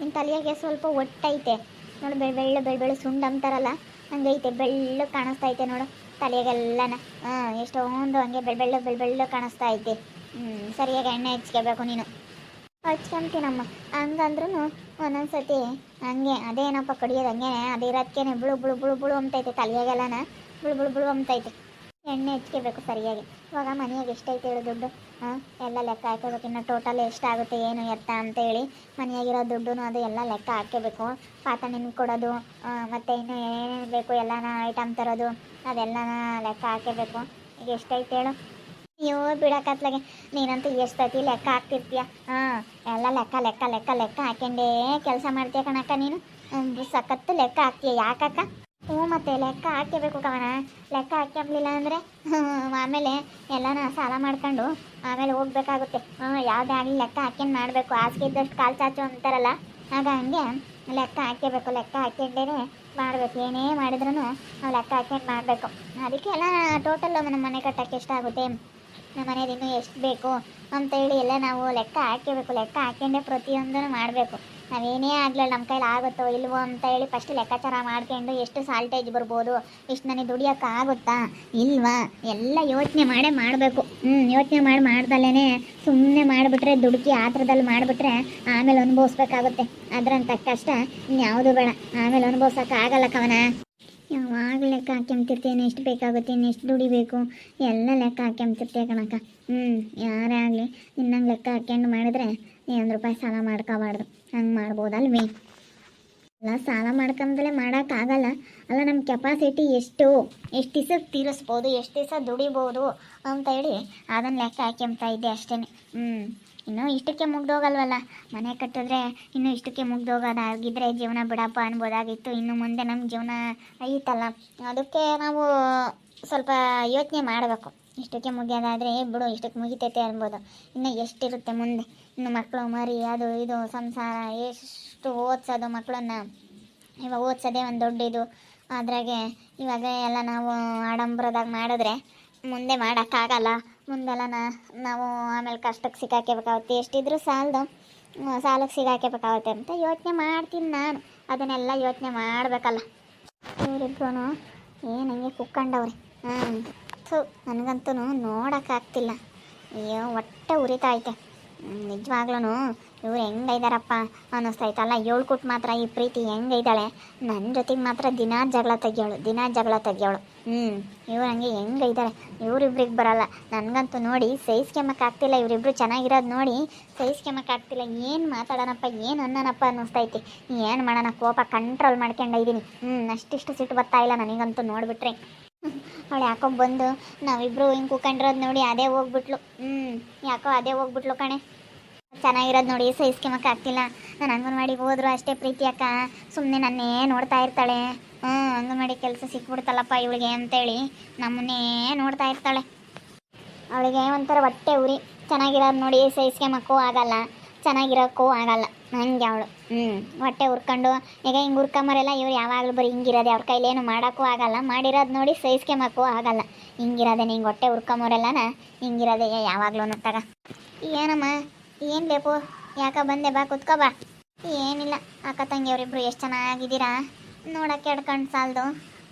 ನಿನ್ನ ತಲೆಯಾಗೆ ಸ್ವಲ್ಪ ಒಟ್ಟೈತೆ ನೋಡು, ಬೆಳ್ಳ ಸುಂಡ್ ಅಂತಾರಲ್ಲ ಹಂಗೈತೆ, ಬೆಳ್ಳ ಕಾಣಿಸ್ತೈತೆ ನೋಡು ತಲೆಯಾಗೆಲ್ಲನ. ಎಷ್ಟೊಂದು ಹಂಗೆ ಬೆಳ್ಳ ಕಾಣಿಸ್ತಾ ಐತೆ. ಸರಿಯಾಗಿ ಎಣ್ಣೆ ಹಚ್ಕೋಬೇಕು ನೀನು. ಹಚ್ಕೊಂತೀನಮ್ಮ, ಹಂಗಂದ್ರೂ ಒಂದೊಂದ್ಸತಿ ಹಂಗೆ ಅದೇನಪ್ಪ ಕಡಿಯೋದು ಹಂಗೆ ಅದಿರೋದಕ್ಕೇನೆ ಬುಳು ಅಂತೈತೆ ತಲೆಯಾಗೆಲ್ಲನ, ಬುಳು ಅಂತೈತೆ. ಎಣ್ಣೆ ಹಚ್ಕೋಬೇಕು ಸರಿಯಾಗಿ. ಇವಾಗ ಮನೆಯಾಗ ಎಷ್ಟೈತೆ ಹೇಳು ದುಡ್ಡು? ಎಲ್ಲ ಲೆಕ್ಕ ಹಾಕೋಬೇಕು. ಇನ್ನು ಟೋಟಲ್ ಎಷ್ಟಾಗುತ್ತೆ ಏನು ಎತ್ತ ಅಂತೇಳಿ ಮನೆಯಾಗಿರೋ ದುಡ್ಡು ಅದು ಎಲ್ಲ ಲೆಕ್ಕ ಹಾಕೋಬೇಕು. ಪಾತ್ರೆ ಕೊಡೋದು ಮತ್ತು ಇನ್ನು ಏನೇನು ಬೇಕು ಎಲ್ಲನ ಐಟಮ್ ತರೋದು ಅದೆಲ್ಲನ ಲೆಕ್ಕ ಹಾಕೋಬೇಕು. ಈಗ ಎಷ್ಟೈತೆ ಹೇಳು? ಅಯ್ಯೋ ಬಿಡಕತ್ಲಾಗೆ, ನೀನಂತೂ ಎಷ್ಟೈತಿ ಲೆಕ್ಕ ಹಾಕ್ತಿರ್ತೀಯ. ಎಲ್ಲ ಲೆಕ್ಕ ಹಾಕೊಂಡೇ ಕೆಲಸ ಮಾಡ್ತೀಯ ಕಣಕ್ಕ ನೀನು. ಸಖತ್ತು ಲೆಕ್ಕ ಹಾಕ್ತೀಯ ಯಾಕಕ್ಕ? ಮತ್ತೆ ಲೆಕ್ಕ ಹಾಕಬೇಕು ಕವನ. ಲೆಕ್ಕ ಹಾಕ್ಯಂಬ್ಲಿಲ್ಲ ಅಂದರೆ ಆಮೇಲೆ ಎಲ್ಲನ ಸಾಲ ಮಾಡ್ಕೊಂಡು ಆಮೇಲೆ ಹೋಗ್ಬೇಕಾಗುತ್ತೆ. ಯಾವುದೇ ಆಗಲಿ ಲೆಕ್ಕ ಹಾಕ್ಯಂಡು ಮಾಡಬೇಕು. ಹಾಸಿಗೆ ಇದ್ದಷ್ಟು ಕಾಲು ಚಾಚು ಅಂತಾರಲ್ಲ, ಆಗ ಹಂಗೆ ಲೆಕ್ಕ ಹಾಕ್ಯಬೇಕು. ಲೆಕ್ಕ ಹಾಕ್ಯಂಡೇ ಮಾಡಬೇಕು. ಏನೇ ಮಾಡಿದ್ರೂ ನಾವು ಲೆಕ್ಕ ಹಾಕ್ಯಂಡು ಮಾಡಬೇಕು. ಅದಕ್ಕೆ ಎಲ್ಲ ಟೋಟಲ್ ನಮ್ಮ ಮನೆ ಕಟ್ಟೋಕ್ಕೆ ಎಷ್ಟಾಗುತ್ತೆ, ನಮ್ಮ ಮನೇದು ಇನ್ನೂ ಎಷ್ಟು ಬೇಕು ಅಂತೇಳಿ ಎಲ್ಲ ನಾವು ಲೆಕ್ಕ ಹಾಕಬೇಕು. ಲೆಕ್ಕ ಹಾಕ್ಯಂಡೇ ಪ್ರತಿಯೊಂದನ್ನು ಮಾಡಬೇಕು. ನಾವೇನೇ ಆಗಲಿಲ್ಲ ನಮ್ಮ ಕೈಲಿ ಆಗುತ್ತೋ ಇಲ್ವೋ ಅಂತ ಹೇಳಿ ಫಸ್ಟ್ ಲೆಕ್ಕಾಚಾರ ಮಾಡ್ಕೊಂಡು ಎಷ್ಟು ಸಾಲ್ಟೇಜ್ ಬರ್ಬೋದು, ಇಷ್ಟು ನನಗೆ ದುಡಿಯೋಕ್ಕಾಗುತ್ತಾ ಇಲ್ವಾ ಎಲ್ಲ ಯೋಚನೆ ಮಾಡೇ ಮಾಡಬೇಕು. ಯೋಚನೆ ಮಾಡ್ದಲ್ಲೇ ಸುಮ್ಮನೆ ಮಾಡಿಬಿಟ್ರೆ ದುಡುಕಿ ಆತ್ರದಲ್ಲಿ ಮಾಡಿಬಿಟ್ರೆ ಆಮೇಲೆ ಅನುಭವಿಸ್ಬೇಕಾಗುತ್ತೆ. ಅದರಂಥ ಕಷ್ಟ ಇನ್ಯಾವುದು ಬೇಡ, ಆಮೇಲೆ ಅನುಭವಿಸೋಕ್ಕಾಗಲ್ಲ ಕವನ. ಯಾವಾಗ ಲೆಕ್ಕ ಹಾಕ್ಯಂತಿರ್ತೇನೆ, ಎಷ್ಟು ಬೇಕಾಗುತ್ತೆ, ಇನ್ನೆಷ್ಟು ದುಡಿಬೇಕು ಎಲ್ಲ ಲೆಕ್ಕ ಹಾಕ್ಯಂತಿರ್ತೀಯ ಕಣಕ್ಕ. ಯಾರೇ ಆಗಲಿ ಇನ್ನಂಗೆ ಲೆಕ್ಕ ಹಾಕ್ಯಂಡು ಮಾಡಿದ್ರೆ 1 ರೂಪಾಯಿ ಸಾಲ ಮಾಡ್ಕೋಬಾರ್ದು. ಹಂಗೆ ಮಾಡ್ಬೋದಲ್ವೇ? ಎಲ್ಲ ಸಾಲ ಮಾಡ್ಕೊಂಡ್ರೆ ಮಾಡೋಕ್ಕಾಗಲ್ಲ ಅಲ್ಲ. ನಮ್ಮ ಕೆಪಾಸಿಟಿ ಎಷ್ಟು ದಿವಸಕ್ಕೆ ತೀರಿಸ್ಬೋದು, ಎಷ್ಟು ದಿವಸ ದುಡಿಬೋದು ಅಂತ ಹೇಳಿ ಅದನ್ನು ಲೆಕ್ಕ ಹಾಕ್ಯಂತ ಇದ್ದೆ ಅಷ್ಟೇ. ಇನ್ನೂ ಇಷ್ಟಕ್ಕೆ ಮುಗ್ದೋಗಲ್ವಲ್ಲ, ಮನೆ ಕಟ್ಟಿದ್ರೆ ಇನ್ನೂ ಇಷ್ಟಕ್ಕೆ ಮುಗ್ದೋಗೋದಾಗಿದ್ದರೆ ಜೀವನ ಬಿಡಪ್ಪ ಅನ್ಬೋದಾಗಿತ್ತು. ಇನ್ನು ಮುಂದೆ ನಮ್ಮ ಜೀವನ ಐತಲ್ಲ, ಅದಕ್ಕೆ ನಾವು ಸ್ವಲ್ಪ ಯೋಚನೆ ಮಾಡಬೇಕು. ಇಷ್ಟಕ್ಕೆ ಮುಗಿಯೋದಾದರೆ ಬಿಡು, ಇಷ್ಟಕ್ಕೆ ಮುಗಿತೈತೆ ಅನ್ಬೋದು. ಇನ್ನು ಎಷ್ಟಿರುತ್ತೆ ಮುಂದೆ, ಇನ್ನು ಮಕ್ಕಳು ಮರಿ ಅದು ಇದು ಸಂಸಾರ, ಎಷ್ಟು ಓದಿಸೋದು ಮಕ್ಕಳನ್ನು. ಇವಾಗ ಓದಿಸೋದೇ ಒಂದು ದೊಡ್ಡದು. ಅದ್ರಾಗೆ ಇವಾಗ ಎಲ್ಲ ನಾವು ಆಡಂಬರದಾಗ ಮಾಡಿದ್ರೆ ಮುಂದೆ ಮಾಡೋಕ್ಕಾಗಲ್ಲ. ಮುಂದೆಲ್ಲ ನಾವು ಆಮೇಲೆ ಕಷ್ಟಕ್ಕೆ ಸಿಕ್ಕಾಕಬೇಕಾಗುತ್ತೆ. ಎಷ್ಟಿದ್ರೂ ಸಾಲಕ್ಕೆ ಸಿಕ್ಕಾಕಬೇಕಾಗುತ್ತೆ ಅಂತ ಯೋಚನೆ ಮಾಡ್ತೀನಿ ನಾನು. ಅದನ್ನೆಲ್ಲ ಯೋಚನೆ ಮಾಡಬೇಕಲ್ಲ. ಇವರಿಬ್ರು ಏನು ಹಂಗೆ ಕುಕ್ಕಂಡವ್ರೆ. ನನಗಂತೂ ನೋಡೋಕ್ಕಾಗ್ತಿಲ್ಲ. ಅಯ್ಯೋ ಹೊಟ್ಟೆ ಉರಿತಾ ಐತೆ ನಿಜವಾಗ್ಲೂ. ಇವ್ರು ಹೆಂಗೈದಾರಪ್ಪ ಅನ್ನಿಸ್ತೈತಲ್ಲ. 7 ಕೊಟ್ಟು ಮಾತ್ರ ಈ ಪ್ರೀತಿ ಹೆಂಗೈದಾಳೆ. ನನ್ನ ಜೊತೆಗೆ ಮಾತ್ರ ದಿನಾ ಜಗಳ ತೆಗಿಯೋಳು. ಇವ್ರು ಹಂಗೆ ಹೆಂಗೈದಾರೆ. ಇವರಿಬ್ರಿಗೆ ಬರಲ್ಲ. ನನಗಂತೂ ನೋಡಿ ಸಹಿಸ್ಕೊಂಬಕ್ಕಾಗ್ತಿಲ್ಲ. ಇವರಿಬ್ರು ಚೆನ್ನಾಗಿರೋದು ನೋಡಿ ಸಹಿಸ್ಕೊಂಬಕ್ಕಾಗ್ತಿಲ್ಲ. ಏನು ಮಾತಾಡೋಣಪ್ಪ, ಏನು ಅನ್ನೋಣಪ್ಪ ಅನ್ನಿಸ್ತೈತಿ. ಏನು ಮಾಡೋಣ, ಕೋಪ ಕಂಟ್ರೋಲ್ ಮಾಡ್ಕೊಂಡಿದ್ದೀನಿ. ಅಷ್ಟಿಷ್ಟು ಸಿಟ್ಟು ಬರ್ತಾ ಇಲ್ಲ ನನಗಂತೂ ನೋಡಿಬಿಟ್ರೆ. ಅವಳು ಯಾಕೋ ಬಂದು ನಾವಿಬ್ಬರು ಹಿಂಗೆ ಕೂಕೊಂಡಿರೋದು ನೋಡಿ ಅದೇ ಹೋಗ್ಬಿಟ್ಲು ಕಣೆ. ಚೆನ್ನಾಗಿರೋದು ನೋಡಿ ಸಹಿಸ್ಕೊಂಬಕ್ಕಾಗ್ತಿಲ್ಲ. ನಾನು ಅಂಗನವಾಡಿಗೆ ಹೋದ್ರು ಅಷ್ಟೇ ಪ್ರೀತಿ ಅಕ್ಕ ಸುಮ್ಮನೆ ನನ್ನೇ ನೋಡ್ತಾ ಇರ್ತಾಳೆ. ಅಂಗನವಾಡಿ ಕೆಲಸ ಸಿಕ್ಬಿಡ್ತಲ್ಲಪ್ಪ ಇವಳಿಗೆ ಅಂತೇಳಿ ನಮ್ಮನ್ನೇ ನೋಡ್ತಾ ಇರ್ತಾಳೆ. ಅವಳಿಗೆ ಒಂಥರ ಹೊಟ್ಟೆ ಉರಿ. ಚೆನ್ನಾಗಿರೋದು ನೋಡಿ ಸಹಿಸ್ಕೊಂಬಕ್ಕೂ ಆಗಲ್ಲ, ಚೆನ್ನಾಗಿರೋಕ್ಕೂ ಆಗಲ್ಲ. ಹಂಗೆ ಅವಳು ಹೊಟ್ಟೆ ಹುರ್ಕೊಂಡು ಈಗ ಹಿಂಗೆ ಹುರ್ಕೊಂಬರೆಲ್ಲ ಇವ್ರು ಯಾವಾಗಲೂ ಬರೀ ಹಿಂಗಿರೋದೆ. ಅವ್ರ ಕೈಲೇನು ಮಾಡೋಕ್ಕೂ ಆಗಲ್ಲ, ಮಾಡಿರೋದು ನೋಡಿ ಸಹಿಸ್ಕೊಂಬಕ್ಕೂ ಆಗಲ್ಲ. ಹಿಂಗಿರೋದೆ ನಿಂಗೆ ಹೊಟ್ಟೆ ಹುರ್ಕೊಂಬರೆಲ್ಲನ ಹಿಂಗಿರೋದೆ ಯಾವಾಗ್ಲೂ. ತಗ ಏನಮ್ಮ, ಏನು ಬೇಕು, ಯಾಕ ಬಂದೆ, ಬಾ ಕುತ್ಕೋ ಬಾ. ಏನಿಲ್ಲ, ಅಕ್ಕ ತಂಗಿಯವರಿಬ್ರು ಎಷ್ಟು ಚೆನ್ನಾಗಿದ್ದೀರಾ ನೋಡೋಕ್ಕೆ ಎಡ್ಕೊಂಡು ಸಾಲದು.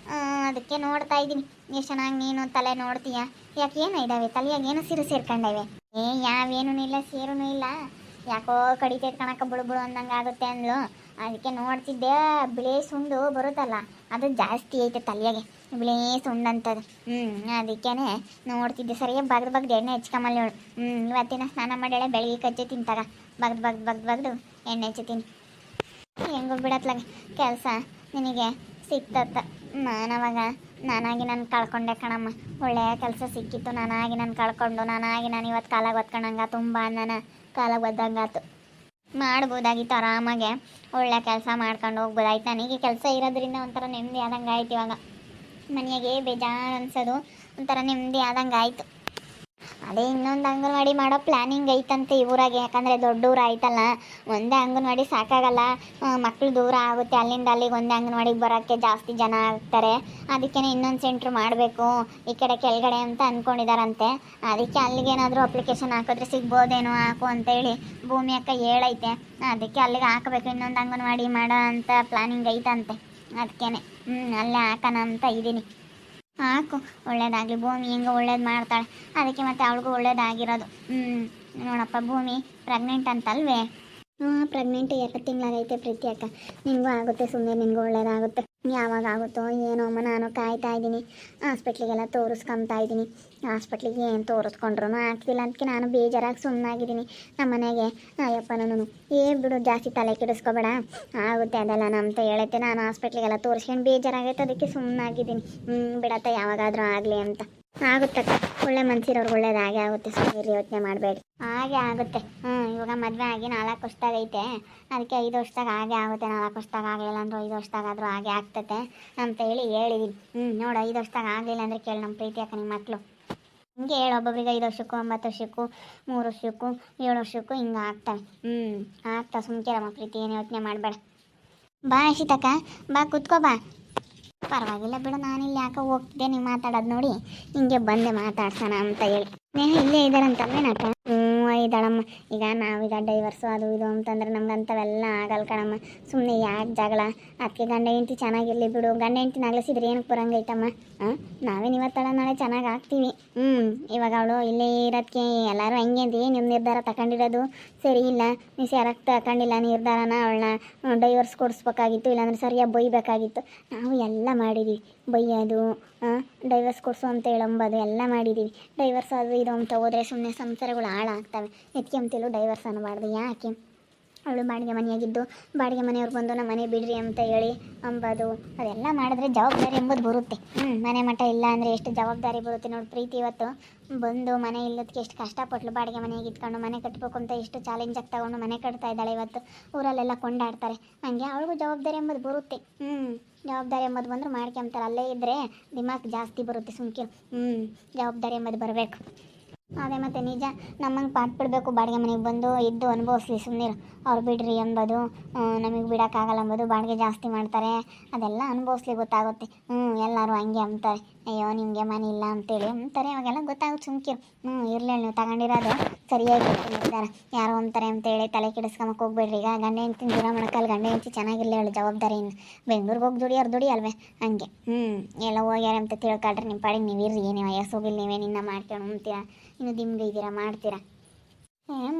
ಅದಕ್ಕೆ ನೋಡ್ತಾ ಇದ್ದೀನಿ. ಎಷ್ಟು ಚೆನ್ನಾಗಿ ನೀನು ತಲೆ ನೋಡ್ತೀಯ. ಯಾಕೆ ಏನು ಇದ್ದಾವೆ ತಲೆಯಾಗ, ಏನು ಸೇರ್ಕೊಂಡವೆ? ಯಾವೇನೂ ಇಲ್ಲ, ಸೇರೂ ಇಲ್ಲ. ಯಾಕೋ ಕಡಿತೈತೆ ಕಣಕ್ಕ, ಬುಳು ಅಂದಂಗೆ ಆಗುತ್ತೆ ಅಂದ್ಲು. ಅದಕ್ಕೆ ನೋಡ್ತಿದ್ದೆ. ಬಿಳಿ ಸುಂಡು ಬರುತ್ತಲ್ಲ ಅದು ಜಾಸ್ತಿ ಐತೆ ತಲೆಯಾಗೆ, ಬಿಳಿ ಸುಂಡು ಅಂತದು. ಅದಕ್ಕೇ ನೋಡ್ತಿದ್ದೆ. ಸರಿಯಾಗಿ ಬಗ್ದು ಎಣ್ಣೆ ಹಚ್ಕೊಂಬಲ್ಲಿ ಅವಳು. ಇವತ್ತಿನ ಸ್ನಾನ ಮಾಡ್ಯಾಳೆ, ಬೆಳಗ್ಗೆ ಕಜ್ಜೆ ತಿಂತಾಗ ಬಗ್ದು ಎಣ್ಣೆ ಹಚ್ಚುತ್ತೀನಿ. ಹೆಂಗೋ ಬಿಡತ್ಲಾಗ ಕೆಲಸ ನಿನಗೆ ಸಿಕ್ತತ್ತ. ನಾನಾಗಿ ನಾನು ಕಳ್ಕೊಂಡೆ ಕಣಮ್ಮ. ಒಳ್ಳೆಯ ಕೆಲಸ ಸಿಕ್ಕಿತ್ತು, ನಾನಾಗಿ ನಾನು ಇವತ್ತು ಕಾಲಾಗ ಒತ್ಕೊಂಡಂಗ ತುಂಬ ನಾನು ಕಾಲಾಗ ಒದ್ದಂಗಾತು. ಮಾಡ್ಬೋದಾಗಿತ್ತು ಆರಾಮಾಗೆ, ಒಳ್ಳೆ ಕೆಲಸ ಮಾಡ್ಕೊಂಡು ಹೋಗ್ಬೋದಾಯ್ತು. ನನಗೆ ಕೆಲಸ ಇರೋದ್ರಿಂದ ಒಂಥರ ನೆಮ್ಮದಿ ಆದಂಗೆ ಆಯ್ತು. ಇವಾಗ ಮನೆಯಾಗೆ ಬೇಜಾರು ಅನ್ಸೋದು, ಒಂಥರ ನೆಮ್ಮದಿ ಆದಂಗೆ ಆಯಿತು. ಅದೇ ಇನ್ನೊಂದು ಅಂಗನವಾಡಿ ಮಾಡೋ ಪ್ಲ್ಯಾನಿಂಗ್ ಐತಂತೆ ಇವರಾಗೆ. ಯಾಕಂದರೆ ದೊಡ್ಡ ಊರು ಆಯ್ತಲ್ಲ, ಒಂದೇ ಅಂಗನವಾಡಿ ಸಾಕಾಗಲ್ಲ, ಮಕ್ಕಳು ದೂರ ಆಗುತ್ತೆ. ಅಲ್ಲಿಂದ ಅಲ್ಲಿಗೆ ಒಂದೇ ಅಂಗನವಾಡಿಗೆ ಬರೋಕ್ಕೆ ಜಾಸ್ತಿ ಜನ ಆಗ್ತಾರೆ. ಅದಕ್ಕೆ ಇನ್ನೊಂದು ಸೆಂಟ್ರ್ ಮಾಡಬೇಕು ಈ ಕಡೆ ಕೆಳಗಡೆ ಅಂತ ಅಂದ್ಕೊಂಡಿದ್ದಾರಂತೆ. ಅದಕ್ಕೆ ಅಲ್ಲಿಗೇನಾದರೂ ಅಪ್ಲಿಕೇಶನ್ ಹಾಕಿದ್ರೆ ಸಿಗ್ಬೋದೇನೋ ಹಾಕು ಅಂತೇಳಿ ಭೂಮಿ ಅಕ್ಕ ಹೇಳೈತೆ. ಅದಕ್ಕೆ ಅಲ್ಲಿಗೆ ಹಾಕಬೇಕು, ಇನ್ನೊಂದು ಅಂಗನವಾಡಿ ಮಾಡೋ ಅಂತ ಪ್ಲ್ಯಾನಿಂಗ್ ಐತಂತೆ. ಅದಕ್ಕೇ ಅಲ್ಲೇ ಹಾಕೋಣ ಅಂತ ಇದ್ದೀನಿ. ಹಾಕು, ಒಳ್ಳೇದಾಗಲಿ. ಭೂಮಿ ಹೆಂಗೆ ಒಳ್ಳೇದು ಮಾಡ್ತಾಳೆ, ಅದಕ್ಕೆ ಮತ್ತೆ ಅವಳಿಗೂ ಒಳ್ಳೇದಾಗಿರೋದು. ನೋಡಪ್ಪ, ಭೂಮಿ ಪ್ರೆಗ್ನೆಂಟ್ ಅಂತಲ್ವೇ? ಪ್ರೆಗ್ನೆಂಟ್ 2 ತಿಂಗಳಾಗೈತೆ ಪ್ರೀತಿ ಅಕ್ಕ. ನಿನಗೂ ಆಗುತ್ತೆ, ಸುಮ್ಮನೆ ನಿನಗೂ ಒಳ್ಳೇದಾಗುತ್ತೆ. ಯಾವಾಗ ಆಗುತ್ತೋ ಏನೋ ಅಮ್ಮ, ನಾನು ಕಾಯ್ತಾ ಇದ್ದೀನಿ. ಹಾಸ್ಪಿಟ್ಲಿಗೆಲ್ಲ ತೋರಿಸ್ಕೊತಾ ಇದ್ದೀನಿ. ಹಾಸ್ಪಿಟ್ಲಿಗೆ ಏನು ತೋರಿಸ್ಕೊಂಡ್ರು ಆಗ್ತಿಲ್ಲ, ಅದಕ್ಕೆ ನಾನು ಬೇಜಾರಾಗಿ ಸುಮ್ಮನಾಗಿದ್ದೀನಿ. ನಮ್ಮ ಮನೆಗೆ ಅಯ್ಯಪ್ಪ ನಾನು ಬಿಡು, ಜಾಸ್ತಿ ತಲೆ ಕೆಡಿಸ್ಕೊಬೇಡ, ಆಗುತ್ತೆ ಅದೆಲ್ಲ ಅಂತ ಹೇಳುತ್ತೆ. ನಾನು ಹಾಸ್ಪಿಟ್ಲಿಗೆಲ್ಲ ತೋರಿಸ್ಕೊಂಡು ಬೇಜಾರಾಗೈತೆ, ಅದಕ್ಕೆ ಸುಮ್ಮನಾಗಿದ್ದೀನಿ. ಬಿಡತ್ತೆ, ಯಾವಾಗಾದರೂ ಆಗಲಿ ಅಂತ. ಆಗುತ್ತಕ್ಕ, ಒಳ್ಳೆ ಮನ್ಸಿರೋರ್ಗೆ ಒಳ್ಳೇದು ಹಾಗೆ ಆಗುತ್ತೆ. ಸುಮ್ಮನೆ ಯೋಚನೆ ಮಾಡಬೇಡಿ, ಹಾಗೆ ಆಗುತ್ತೆ. ಇವಾಗ ಮದುವೆ ಆಗಿ 4 ವರ್ಷದಾಗೈತೆ, ಅದಕ್ಕೆ 5 ವರ್ಷದಾಗ ಹಾಗೆ ಆಗುತ್ತೆ. 4 ವರ್ಷದಾಗ ಆಗಲಿಲ್ಲ ಅಂದ್ರೆ 5 ವರ್ಷದಾಗಾದರೂ ಹಾಗೆ ಆಗ್ತೈತೆ ಅಂತ ಹೇಳಿದ್ದೀನಿ. ನೋಡು, 5 ವರ್ಷದಾಗ ಆಗಲಿಲ್ಲ ಅಂದರೆ ಕೇಳಿ ನಮ್ಮ ಪ್ರೀತಿ ಅಕ್ಕ ನಿಮ್ಮ ಮಕ್ಕಳು. ಹಿಂಗೆ ಹೇಳು, ಒಬ್ಬೊಬ್ರಿಗೆ 5 ವರ್ಷಕ್ಕೂ 9 ವರ್ಷಕ್ಕೂ 3 ವರ್ಷಕ್ಕೂ 7 ವರ್ಷಕ್ಕೂ ಹಿಂಗೆ ಆಗ್ತವೆ. ಆಗ್ತಾ ಸುಮ್ಕಿರಮ್ಮ ಪ್ರೀತಿ, ಏನು ಯೋಚನೆ ಮಾಡಬೇಡ. ಬಾ ಯಶಿತಕ್ಕ, ಬಾ ಕುತ್ಕೋ ಬಾ. ಪರವಾಗಿಲ್ಲ ಬಿಡು, ನಾನಿಲ್ಲಿ ಯಾಕೆ ಹೋಗ್ತಿದ್ದೆ ನೀವು ಮಾತಾಡೋದು ನೋಡಿ ಹಿಂಗೆ ಬಂದೆ ಮಾತಾಡ್ಸೋಣ ಅಂತ ಹೇಳಿ. ಸ್ನೇಹ ಇಲ್ಲೇ ಇದ್ದಾರಂತಲ್ವೇನಕ್ಕ? ಇದ್ದಾಳಮ್ಮ. ಈಗ ನಾವೀಗ ಡೈವರ್ಸು ಅದು ಇದು ಅಂತಂದ್ರೆ ನಮ್ಗಂಥವೆಲ್ಲ ಆಗಲ್ಲ ಕಣಮ್ಮ. ಸುಮ್ಮನೆ ಯಾಕೆ ಜಗಳ? ಅದಕ್ಕೆ ಗಂಡ ಹೆಂಡ್ತಿ ಚೆನ್ನಾಗಿರಲಿ ಬಿಡು. ಗಂಡ ಹೆಂಡ್ತಿ ನಗಲಿಸಿದ್ರೆ ಏನಕ್ಕೆ ಬರಂಗೈತಮ್ಮ? ನಾವೇನು ಇವತ್ತಳ ನಾಳೆ ಚೆನ್ನಾಗಿ ಆಗ್ತೀವಿ. ಇವಾಗ ಅವಳು ಇಲ್ಲೇ ಇರೋದಕ್ಕೆ ಎಲ್ಲರೂ ಹಂಗೆ ಅಂತ ನಿಮ್ಮ ನಿರ್ಧಾರ ತಗೊಂಡಿರೋದು ಸರಿ ಇಲ್ಲ. ನೀವು ಸರಿಯಾಗಿ ತಗೊಂಡಿಲ್ಲ ನಿರ್ಧಾರನ. ಅವಳನ್ನ ಡೈವರ್ಸ್ ಕೊಡಿಸ್ಬೇಕಾಗಿತ್ತು, ಇಲ್ಲಾಂದ್ರೆ ಸರಿಯಾಗಿ ಬೈಬೇಕಾಗಿತ್ತು. ನಾವು ಎಲ್ಲ ಮಾಡಿದ್ದೀವಿ, ಬೈಯೋದು, ಡೈವರ್ಸ್ ಕೊಡಿಸು ಅಂತ ಹೇಳಂಬೋದು ಎಲ್ಲ ಮಾಡಿದ್ದೀವಿ. ಡೈವರ್ಸ್ ಅದು ಇದು ಅಂತ ಹೋದರೆ ಸುಮ್ಮನೆ ಸಂಸಾರಗಳು ಹಾಳಾಗ್ತವೆ. ಎತ್ಕೆ ಅಂತೆಲ್ಲೂ ಡೈವರ್ಸ್ ಅನ್ನಬಾರ್ದು. ಯಾಕೆ? ಅವಳು ಬಾಡಿಗೆ ಮನೆಯಾಗಿದ್ದು ಬಾಡಿಗೆ ಮನೆಯವ್ರು ಬಂದು ನಮ್ಮ ಮನೆ ಬಿಡ್ರಿ ಅಂತ ಹೇಳಿ ಅಂಬೋದು, ಅದೆಲ್ಲ ಮಾಡಿದ್ರೆ ಜವಾಬ್ದಾರಿ ಎಂಬುದು ಬರುತ್ತೆ. ಮನೆ ಮಠ ಇಲ್ಲ ಅಂದರೆ ಎಷ್ಟು ಜವಾಬ್ದಾರಿ ಬರುತ್ತೆ ನೋಡಿ. ಪ್ರೀತಿ ಇವತ್ತು ಬಂದು ಮನೆ ಇಲ್ಲದಕ್ಕೆ ಎಷ್ಟು ಕಷ್ಟಪಟ್ಟಳು. ಬಾಡಿಗೆ ಮನೆಗೆ ಇಟ್ಕೊಂಡು ಮನೆ ಕಟ್ಟಬೇಕು ಅಂತ ಎಷ್ಟು ಚಾಲೆಂಜಾಗಿ ತಗೊಂಡು ಮನೆ ಕಟ್ತಾ ಇದ್ದಾಳೆ. ಇವತ್ತು ಊರಲ್ಲೆಲ್ಲ ಕೊಂಡಾಡ್ತಾರೆ. ಹಂಗೆ ಅವಳಿಗೂ ಜವಾಬ್ದಾರಿ ಎಂಬುದು ಬರುತ್ತೆ. ಜವಾಬ್ದಾರಿ ಎಂಬುದು ಬಂದರೂ ಮಾಡ್ಕೊಂತಾರೆ. ಅಲ್ಲೇ ಇದ್ದರೆ ದಿಮಾಕ್ ಜಾಸ್ತಿ ಬರುತ್ತೆ. ಸುಮ್ಕೆ ಜವಾಬ್ದಾರಿ ಎಂಬುದು ಬರಬೇಕು. ಅದೇ ಮತ್ತು ನಿಜ ನಮ್ಮಂಗೆ ಪಾಠ ಬಿಡಬೇಕು. ಬಾಡಿಗೆ ಮನೆಗೆ ಬಂದು ಇದ್ದು ಅನುಭವಿಸ್ಲಿ, ಸುಮ್ಮನೆ ಅವ್ರು ಬಿಡ್ರಿ ಎಂಬುದು, ನಮಗೆ ಬಿಡೋಕ್ಕಾಗಲ್ಲ ಎಂಬುದು, ಬಾಡಿಗೆ ಜಾಸ್ತಿ ಮಾಡ್ತಾರೆ, ಅದೆಲ್ಲ ಅನುಭವಿಸ್ಲಿ, ಗೊತ್ತಾಗುತ್ತೆ. ಎಲ್ಲರೂ ಹಂಗೆ ಅಂತಾರೆ, ಅಯ್ಯೋ ನಿಮಗೆ ಮನೆ ಇಲ್ಲ ಅಂತೇಳಿ ಅಂತಾರೆ. ಅವಾಗೆಲ್ಲ ಗೊತ್ತಾಗುತ್ತೆ. ಸುಮ್ಕಿರು. ಇರಲಿ, ನೀವು ತಗೊಂಡಿರೋದು ಸರಿಯಾಗಿ ನಿರ್ಧಾರ. ಯಾರೋ ಅಂತಾರೆ ಅಂತೇಳಿ ತಲೆ ಕೆಡಿಸ್ಕೊಂಬಕ್ಕೆ ಹೋಗ್ಬೇಡ್ರಿ. ಈಗ ಗಂಡ ಹೆಂಡ್ತಿ ದೂರ ಮಾಡೋಕ್ಕಲ್ಲ, ಗಂಡ ಹೆಂಡ್ತಿ ಚೆನ್ನಾಗಿರಲಿ ಹೇಳಿ ಜವಾಬ್ದಾರಿಯಿಂದ. ಬೆಂಗ್ಳೂರಿಗೆ ಹೋಗಿ ದುಡಿಯೋರು ದುಡಿಯಲ್ವೇ? ಹಂಗೆ ಎಲ್ಲ ಹೋಗ್ಯಾರ ಅಂತ ತಿಳ್ಕೊಳ್ರಿ. ನಿಮ್ಮ ಪಾಡಿಗೆ ನೀವು ಇರ್ರಿ, ನೀವು ವಯಸ್ಸೋಗಿಲ್ಲ, ನೀವೇನಿನ್ನ ಮಾಡ್ಕೊಂಡು ಉಣ್ತೀರಾ, ಇನ್ನು ದಿಮ್ಗೆ ಇದ್ದೀರಾ, ಮಾಡ್ತೀರಾ?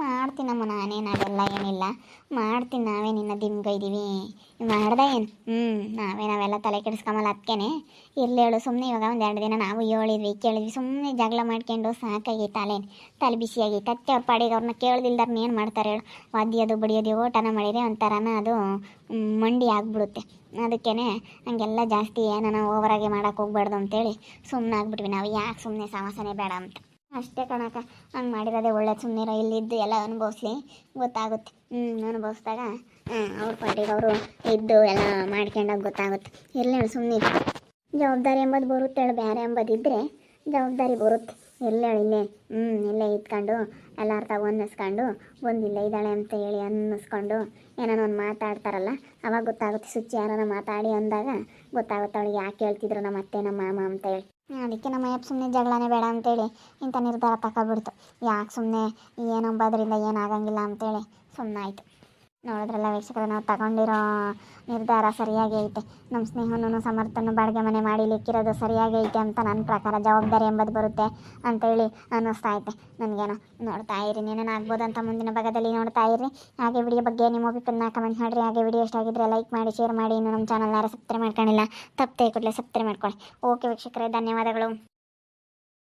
ಮಾಡ್ತೀನಮ್ಮ ನಾನೇನು, ಅದೆಲ್ಲ ಏನಿಲ್ಲ, ಮಾಡ್ತೀನಿ. ನಾವೇನಿನ್ನ ದಿಮ್ಗೈದೀವಿ ಮಾಡ್ದೆ ಏನು? ನಾವೆಲ್ಲ ತಲೆ ಕೆಡಿಸ್ಕೊಂಬಲ್ಲ. ಅದಕ್ಕೇನೆ ಇರಲಿ ಹೇಳು. ಸುಮ್ಮನೆ ಇವಾಗ 1 2 ದಿನ ನಾವು ಹೇಳಿದ್ವಿ ಕೇಳಿದ್ವಿ, ಸುಮ್ಮನೆ ಜಗಳ ಮಾಡ್ಕೊಂಡು ಸಾಕಾಗಿ ತಲೆ ಬಿಸಿಯಾಗಿ ಕತ್ತೆ. ಅವ್ರ ಪಾಡಿಗೆ ಅವ್ರನ್ನ ಕೇಳ್ದಿಲ್ದಾರನ್ನ ಏನು ಮಾಡ್ತಾರೆ ಹೇಳು? ವಾದ್ಯೋದು ಬಡಿಯೋದು ಓಟನ ಮಾಡಿದರೆ ಒಂಥರನ ಅದು ಮಂಡಿ ಆಗ್ಬಿಡುತ್ತೆ. ಅದಕ್ಕೇ ಹಂಗೆಲ್ಲ ಜಾಸ್ತಿ ಏನೋ ಓವರಾಗಿ ಮಾಡೋಕೆ ಹೋಗ್ಬಾರ್ದು ಅಂತೇಳಿ ಸುಮ್ಮನೆ ಆಗ್ಬಿಟ್ವಿ ನಾವು. ಯಾಕೆ ಸುಮ್ಮನೆ ಸಮಸ್ಯೆನೇ ಬೇಡ ಅಂತ ಅಷ್ಟೇ ಕಣಕ. ಹಂಗೆ ಮಾಡಿರೋದೇ ಒಳ್ಳೇದು. ಸುಮ್ಮನೆ ಇಲ್ಲಿದ್ದು ಎಲ್ಲ ಅನುಭವಿಸ್ಲಿ, ಗೊತ್ತಾಗುತ್ತೆ. ಅನುಭವಿಸ್ದಾಗ ಅವ್ರ ಪಾಟಿಗೆ ಅವರು ಇದ್ದು ಎಲ್ಲ ಮಾಡ್ಕೊಂಡಾಗ ಗೊತ್ತಾಗುತ್ತೆ. ಇರಲಿ ಸುಮ್ಮನೆ ಜವಾಬ್ದಾರಿ ಎಂಬುದು ಬರುತ್ತೆ ಹೇಳಿ. ಬೇರೆ ಎಂಬುದಿದ್ದರೆ ಜವಾಬ್ದಾರಿ ಬರುತ್ತೆ. ಇಲ್ಲೇ ಇಲ್ಲೇ ಇಟ್ಕೊಂಡು ಎಲ್ಲರ ತಗೊಂಡಿಸ್ಕೊಂಡು ಒಂದಿಲ್ಲ ಇದ್ದಾಳೆ ಅಂತ ಹೇಳಿ ಅನ್ನಿಸ್ಕೊಂಡು ಏನೋ ಒಂದು ಮಾತಾಡ್ತಾರಲ್ಲ, ಅವಾಗ ಗೊತ್ತಾಗುತ್ತೆ. ಸುಚ್ಚಿ ಯಾರನ್ನ ಮಾತಾಡಿ ಅಂದಾಗ ಗೊತ್ತಾಗುತ್ತೆ ಅವಳಿಗೆ ಯಾಕೆ ಹೇಳ್ತಿದ್ರು ನಮ್ಮ ಅತ್ತೆ ನಮ್ಮ ಮಾಮ ಅಂತ ಹೇಳಿ. ಅದಕ್ಕೆ ನಮ್ಮ ಅಯ್ಯಪ್ಪ ಸುಮ್ಮನೆ ಜಗಳನೇ ಬೇಡ ಅಂತೇಳಿ ಇಂಥ ನಿರ್ಧಾರ ತಗೊಬಿಡ್ತು. ಯಾಕೆ ಸುಮ್ಮನೆ ಏನಂಬೋದ್ರಿಂದ ಏನಾಗಂಗಿಲ್ಲ ಅಂತೇಳಿ ಸುಮ್ಮನೆ ಆಯಿತು. ನೋಡಿದ್ರಲ್ಲ ವೀಕ್ಷಕರು, ನಾವು ತಗೊಂಡಿರೋ ನಿರ್ಧಾರ ಸರಿಯಾಗಿ ಐತೆ. ನಮ್ಮ ಸ್ನೇಹನೂ ಸಮರ್ಥನೂ ಬಾಡಿಗೆ ಮನೆ ಮಾಡಿ ಲಿಕ್ಕಿರೋದು ಸರಿಯಾಗಿ ಐತೆ ಅಂತ ನನ್ನ ಪ್ರಕಾರ. ಜವಾಬ್ದಾರಿ ಎಂಬುದು ಬರುತ್ತೆ ಅಂತೇಳಿ ಅನ್ನಿಸ್ತಾ ಐತೆ ನನಗೇನೋ. ನೋಡ್ತಾ ಇರಿ, ಏನೇನು ಆಗ್ಬೋದಂತ ಮುಂದಿನ ಭಾಗದಲ್ಲಿ ನೋಡ್ತಾ ಇರಿ. ಹಾಗೆ ವಿಡಿಯೋ ಬಗ್ಗೆ ನಿಮ್ಮ ಅಭಿಪ್ರಾಯನ ಕಮೆಂಟ್ ಮಾಡಿರಿ. ಹಾಗೆ ವಿಡಿಯೋ ಇಷ್ಟ ಆಗಿದ್ದರೆ ಲೈಕ್ ಮಾಡಿ, ಶೇರ್ ಮಾಡಿ. ಇನ್ನು ನಮ್ಮ ಚಾನಲ್ ಯಾರು ಸಬ್ಸ್ಕ್ರೈಬ್ ಮಾಡ್ಕೊಂಡಿಲ್ಲ, ತಪ್ಪದೆ ಕೂಡಲೇ ಸಬ್ಸ್ಕ್ರೈಬ್ ಮಾಡ್ಕೊಳ್ಳಿ. ಓಕೆ ವೀಕ್ಷಕರೇ, ಧನ್ಯವಾದಗಳು.